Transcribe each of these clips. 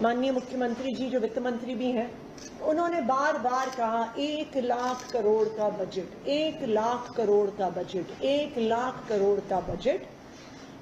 माननीय मुख्यमंत्री जी जो वित्त मंत्री भी हैं, उन्होंने बार बार कहा 1 लाख करोड़ का बजट, 1 लाख करोड़ का बजट, 1 लाख करोड़ का बजट,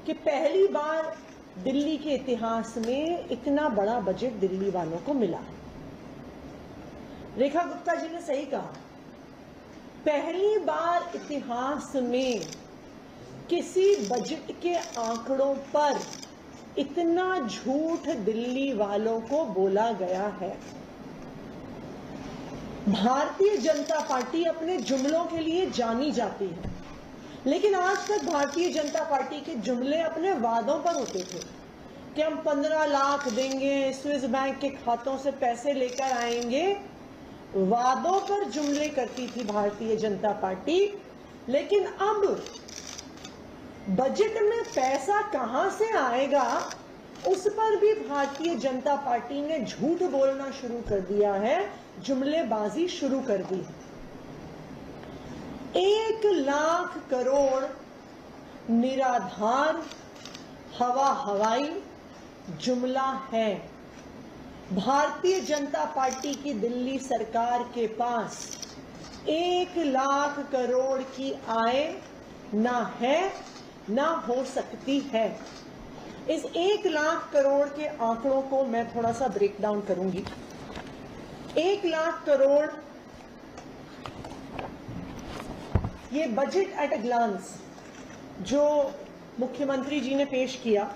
कि पहली बार दिल्ली के इतिहास में इतना बड़ा बजट दिल्ली वालों को मिला। रेखा गुप्ता जी ने सही कहा, पहली बार इतिहास में किसी बजट के आंकड़ों पर इतना झूठ दिल्ली वालों को बोला गया है। भारतीय जनता पार्टी अपने जुमलों के लिए जानी जाती है, लेकिन आज तक भारतीय जनता पार्टी के जुमले अपने वादों पर होते थे कि हम 15 लाख देंगे, स्विस बैंक के खातों से पैसे लेकर आएंगे। वादों पर जुमले करती थी भारतीय जनता पार्टी, लेकिन अब बजट में पैसा कहां से आएगा उस पर भी भारतीय जनता पार्टी ने झूठ बोलना शुरू कर दिया है, जुमलेबाजी शुरू कर दी। 1 लाख करोड़ निराधार हवाई जुमला है। भारतीय जनता पार्टी की दिल्ली सरकार के पास 1 लाख करोड़ की आय ना है ना हो सकती है। इस 1 लाख करोड़ के आंकड़ों को मैं थोड़ा सा ब्रेक डाउन करूंगी। 1 लाख करोड़, ये बजट एट अ ग्लांस जो मुख्यमंत्री जी ने पेश किया,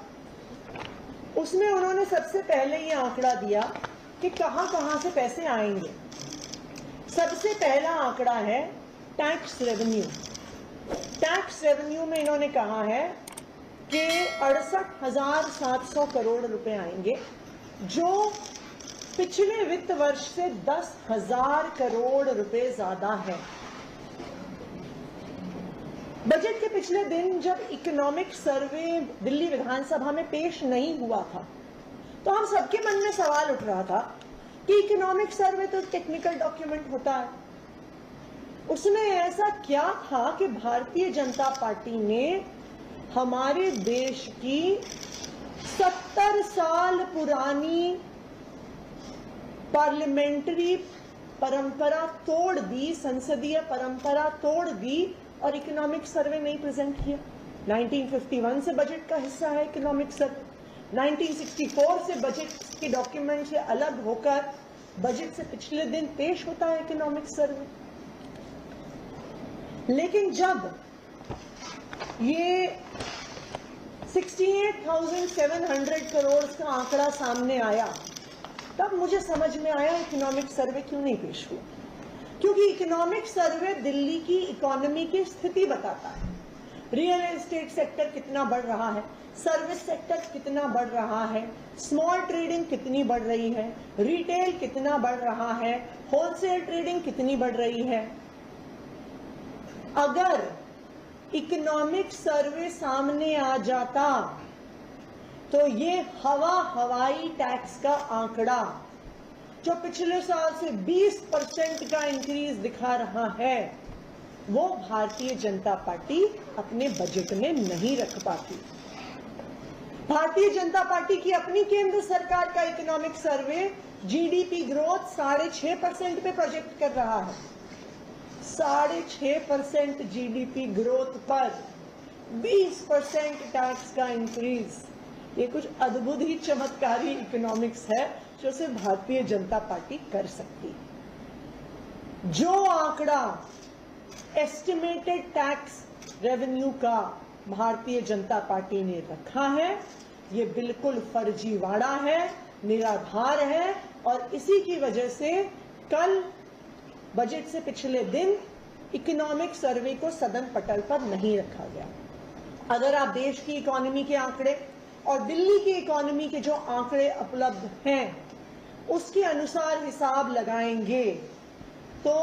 उसमें उन्होंने सबसे पहले ये आंकड़ा दिया कि कहां कहां से पैसे आएंगे। सबसे पहला आंकड़ा है टैक्स रेवेन्यू। टैक्स रेवेन्यू में इन्होंने कहा है कि 68,700 करोड़ रुपए आएंगे, जो पिछले वित्त वर्ष से 10,000 करोड़ रुपए ज्यादा है। बजट के पिछले दिन जब इकोनॉमिक सर्वे दिल्ली विधानसभा में पेश नहीं हुआ था, तो हम सबके मन में सवाल उठ रहा था कि इकोनॉमिक सर्वे तो टेक्निकल डॉक्यूमेंट होता है, उसमें ऐसा क्या था कि भारतीय जनता पार्टी ने हमारे देश की 70 साल पुरानी पार्लियामेंट्री परंपरा तोड़ दी, संसदीय परंपरा तोड़ दी और इकोनॉमिक सर्वे नहीं प्रेजेंट किया। 1951 से बजट का हिस्सा है इकोनॉमिक सर्वे, 1964 से बजट के डॉक्यूमेंट से अलग होकर बजट से पिछले दिन पेश होता है इकोनॉमिक सर्वे। लेकिन जब ये 68,700 करोड़ का आंकड़ा सामने आया, तब मुझे समझ में आया इकोनॉमिक सर्वे क्यों नहीं पेश हुआ। क्योंकि इकोनॉमिक सर्वे दिल्ली की इकोनॉमी की स्थिति बताता है। रियल एस्टेट सेक्टर कितना बढ़ रहा है, सर्विस सेक्टर कितना बढ़ रहा है, स्मॉल ट्रेडिंग कितनी बढ़ रही है, रिटेल कितना बढ़ रहा है, होलसेल ट्रेडिंग कितनी बढ़ रही है। अगर इकोनॉमिक सर्वे सामने आ जाता तो ये हवाई टैक्स का आंकड़ा जो पिछले साल से 20% का इंक्रीज दिखा रहा है, वो भारतीय जनता पार्टी अपने बजट में नहीं रख पाती। भारतीय जनता पार्टी की अपनी केंद्र सरकार का इकोनॉमिक सर्वे जीडीपी ग्रोथ 6.5% पे प्रोजेक्ट कर रहा है। 6.5% जीडीपी ग्रोथ पर 20% टैक्स का इंक्रीज, ये कुछ अद्भुत ही चमत्कारी इकोनॉमिक्स है जो सिर्फ भारतीय जनता पार्टी कर सकती है। जो आंकड़ा एस्टिमेटेड टैक्स रेवेन्यू का भारतीय जनता पार्टी ने रखा है, ये बिल्कुल फर्जीवाड़ा है, निराधार है, और इसी की वजह से कल बजट से पिछले दिन इकोनॉमिक सर्वे को सदन पटल पर नहीं रखा गया। अगर आप देश की इकोनॉमी के आंकड़े और दिल्ली की इकोनॉमी के जो आंकड़े उपलब्ध हैं उसके अनुसार हिसाब लगाएंगे तो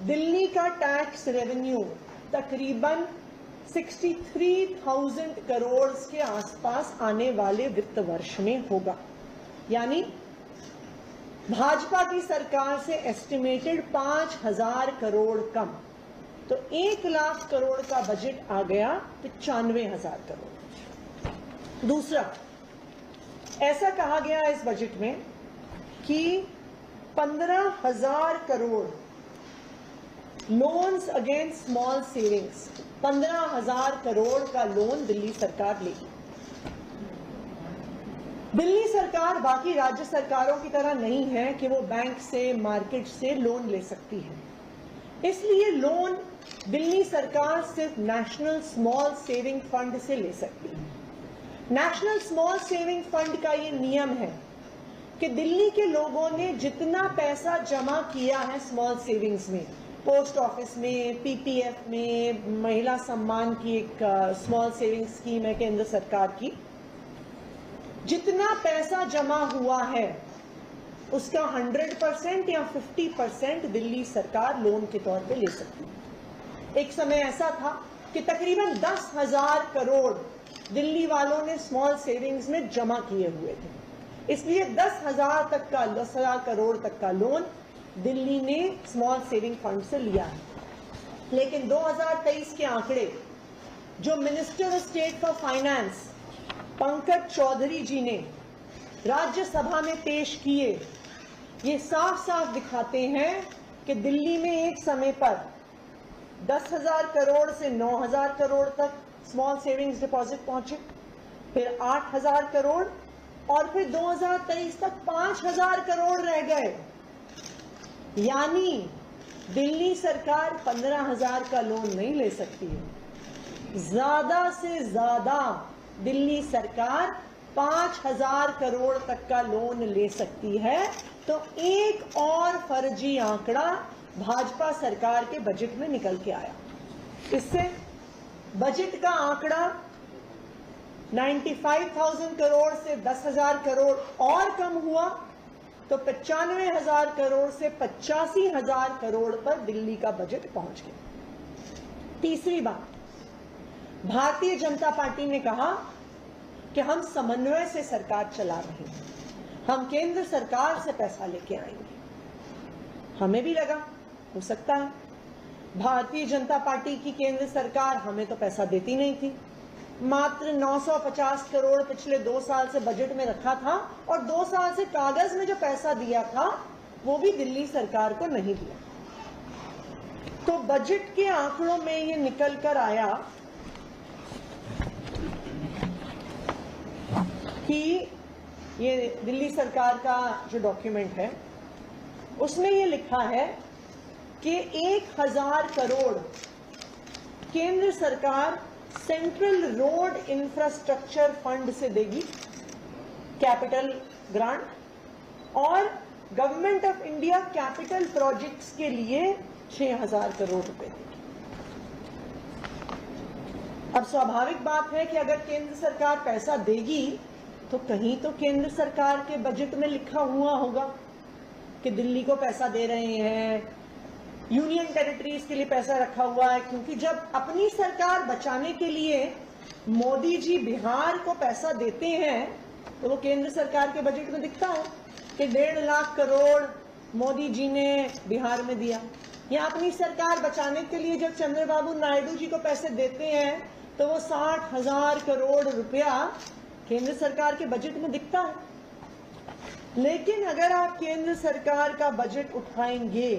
दिल्ली का टैक्स रेवेन्यू तकरीबन 63,000 करोड़ के आसपास आने वाले वित्त वर्ष में होगा। यानी भाजपा की सरकार से एस्टिमेटेड 5,000 करोड़ कम, तो 1 लाख करोड़ का बजट आ गया 95,000 करोड़। दूसरा, ऐसा कहा गया इस बजट में कि 15,000 crore loans against small savings, 15,000 crore का लोन दिल्ली सरकार लेगी। दिल्ली सरकार बाकी राज्य सरकारों की तरह नहीं है कि वो बैंक से, मार्केट से लोन ले सकती है, इसलिए लोन दिल्ली सरकार सिर्फ नेशनल स्मॉल सेविंग फंड से ले सकती है। नेशनल स्मॉल सेविंग फंड का ये नियम है कि दिल्ली के लोगों ने जितना पैसा जमा किया है स्मॉल सेविंग्स में, पोस्ट ऑफिस में, पीपीएफ में, महिला सम्मान की एक स्मॉल सेविंग स्कीम है केंद्र सरकार की, जितना पैसा जमा हुआ है उसका 100% या 50% दिल्ली सरकार लोन के तौर पे ले सकती है। एक समय ऐसा था कि तकरीबन 10,000 करोड़ दिल्ली वालों ने स्मॉल सेविंग्स में जमा किए हुए थे, इसलिए 10,000 करोड़ तक का लोन दिल्ली ने स्मॉल सेविंग फंड से लिया है। लेकिन 2023 के आंकड़े जो minister of state for finance Pankaj Chaudhary ji ने राज्यसभा में पेश किए, ये साफ साफ दिखाते हैं कि दिल्ली में एक समय पर 10,000 करोड़ से 9,000 करोड़ तक स्मॉल सेविंग्स डिपॉजिट पहुंचे, फिर 8,000 करोड़ और फिर 2023 तक 5,000 करोड़ रह गए। यानी दिल्ली सरकार 15,000 का लोन नहीं ले सकती है, ज्यादा से ज्यादा दिल्ली सरकार 5,000 करोड़ तक का लोन ले सकती है। तो एक और फर्जी आंकड़ा भाजपा सरकार के बजट में निकल के आया। इससे बजट का आंकड़ा 95,000 करोड़ से 10,000 करोड़ और कम हुआ, तो 95,000 करोड़ से 85,000 करोड़ पर दिल्ली का बजट पहुंच गया। तीसरी बात, भारतीय जनता पार्टी ने कहा कि हम समन्वय से सरकार चला रहे हैं, हम केंद्र सरकार से पैसा लेके आएंगे। हमें भी लगा हो सकता है, भारतीय जनता पार्टी की केंद्र सरकार हमें तो पैसा देती नहीं थी, मात्र 950 करोड़ पिछले 2 साल से बजट में रखा था और 2 साल से कागज में जो पैसा दिया था वो भी दिल्ली सरकार को नहीं दिया। तो बजट के आंकड़ों में ये निकल कर आया कि ये दिल्ली सरकार का जो डॉक्यूमेंट है उसमें ये लिखा है कि 1,000 करोड़ केंद्र सरकार सेंट्रल रोड इंफ्रास्ट्रक्चर फंड से देगी, कैपिटल ग्रांट, और government of India capital projects के लिए 6,000 करोड़ रुपए देगी। अब स्वाभाविक बात है कि अगर केंद्र सरकार पैसा देगी तो कहीं तो केंद्र सरकार के बजट में लिखा हुआ होगा कि दिल्ली को पैसा दे रहे हैं, यूनियन टेरिटरीज के लिए पैसा रखा हुआ है, क्योंकि जब अपनी सरकार बचाने के लिए मोदी जी बिहार को पैसा देते हैं तो वो केंद्र सरकार के बजट में दिखता है कि 1.5 लाख करोड़ मोदी जी ने बिहार में दिया। या अपनी सरकार बचाने के लिए जब चंद्रबाबू नायडू जी को पैसे देते हैं तो वो 60,000 करोड़ रुपया केंद्र सरकार के बजट में दिखता है। लेकिन अगर आप केंद्र सरकार का बजट उठाएंगे,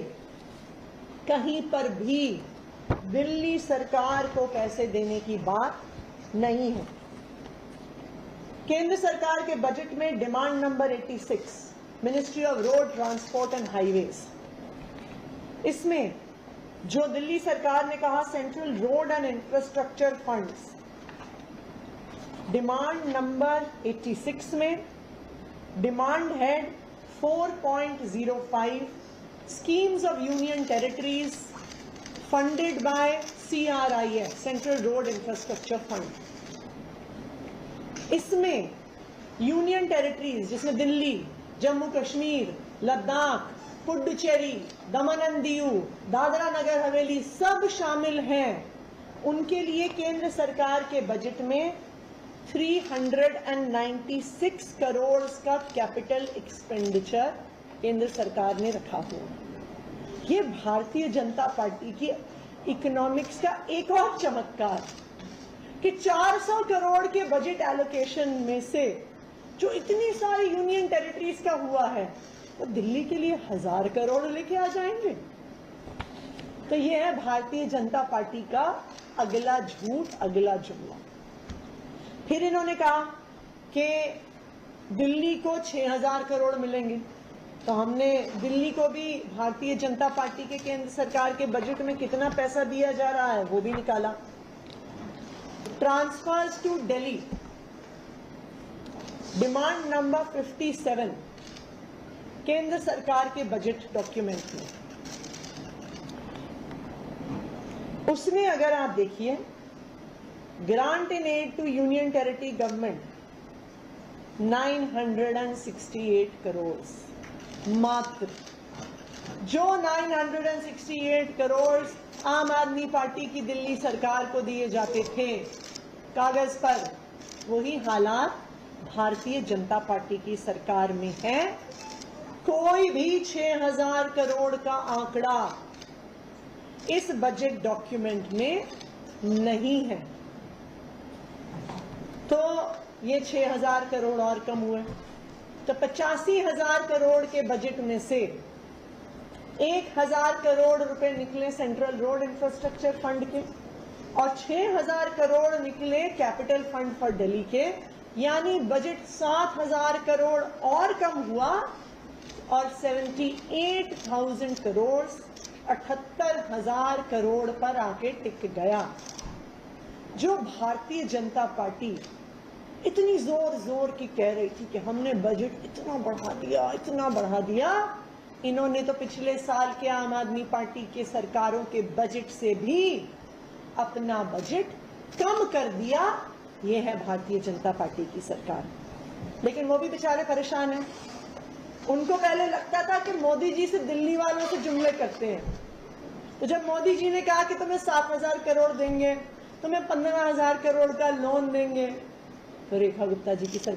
कहीं पर भी दिल्ली सरकार को पैसे देने की बात नहीं है। केंद्र सरकार के बजट में demand number 86, ministry of road transport and highways, इसमें जो दिल्ली सरकार ने कहा central road and infrastructure funds, demand number 86 में demand head 4.05 schemes of union territories funded by CRIF, Central Road Infrastructure Fund. इसमें यूनियन टेरिटरीज जिसमें दिल्ली, जम्मू कश्मीर, लद्दाख, पुडुचेरी, दमन and Diu, Dadra Nagar Haveli सब शामिल हैं। उनके लिए केंद्र सरकार के बजट में 396 करोड़ का कैपिटल एक्सपेंडिचर केंद्र सरकार ने रखा हुआ। ये भारतीय जनता पार्टी की इकोनॉमिक्स का एक और चमत्कार कि 400 करोड़ के बजट एलोकेशन में से जो इतनी सारी यूनियन टेरिटरीज का हुआ है, वो दिल्ली के लिए 1000 करोड़ लेके आ जाएंगे। तो ये है भारतीय जनता पार्टी का अगला झूठ, अगला जुमला। फिर इन्होंने कहा कि दिल्ली को 6000 करोड़ मिलेंगे, तो हमने दिल्ली को भी भारतीय जनता पार्टी के केंद्र सरकार के बजट में कितना पैसा दिया जा रहा है वो भी निकाला। Transfers to Delhi, demand number 57 केंद्र सरकार के बजट डॉक्यूमेंट में, उसमें अगर आप देखिए, grant in aid to union territory government 968 crore मात्र। जो 968 करोड़ आम आदमी पार्टी की दिल्ली सरकार को दिए जाते थे कागज पर, वही हालात भारतीय जनता पार्टी की सरकार में है। कोई भी 6000 करोड़ का आंकड़ा इस बजट डॉक्यूमेंट में नहीं है। तो ये 6000 करोड़ और कम हुए, तो 85,000 करोड़ के बजट में से 1000 करोड़ रुपए निकले सेंट्रल रोड इंफ्रास्ट्रक्चर फंड के और 6000 करोड़ निकले कैपिटल फंड फॉर दिल्ली के, यानी बजट 7000 करोड़ और कम हुआ और 78,000 करोड़ 78,000 करोड़ पर आके टिक गया। जो भारतीय जनता पार्टी इतनी जोर जोर की कह रही थी कि हमने बजट इतना बढ़ा दिया, इन्होंने तो पिछले साल के आम आदमी पार्टी के सरकारों के बजट से भी अपना बजट कम कर दिया। ये है भारतीय जनता पार्टी की सरकार। लेकिन वो भी बेचारे परेशान हैं। उनको पहले लगता था कि मोदी जी से दिल्ली वालों से जुमले करते हैं, तो जब मोदी जी ने कहा कि तुम्हें 7000 करोड़ देंगे, तुम्हें 15,000 करोड़ का लोन देंगे, तो रेखा गुप्ता जी की सरकार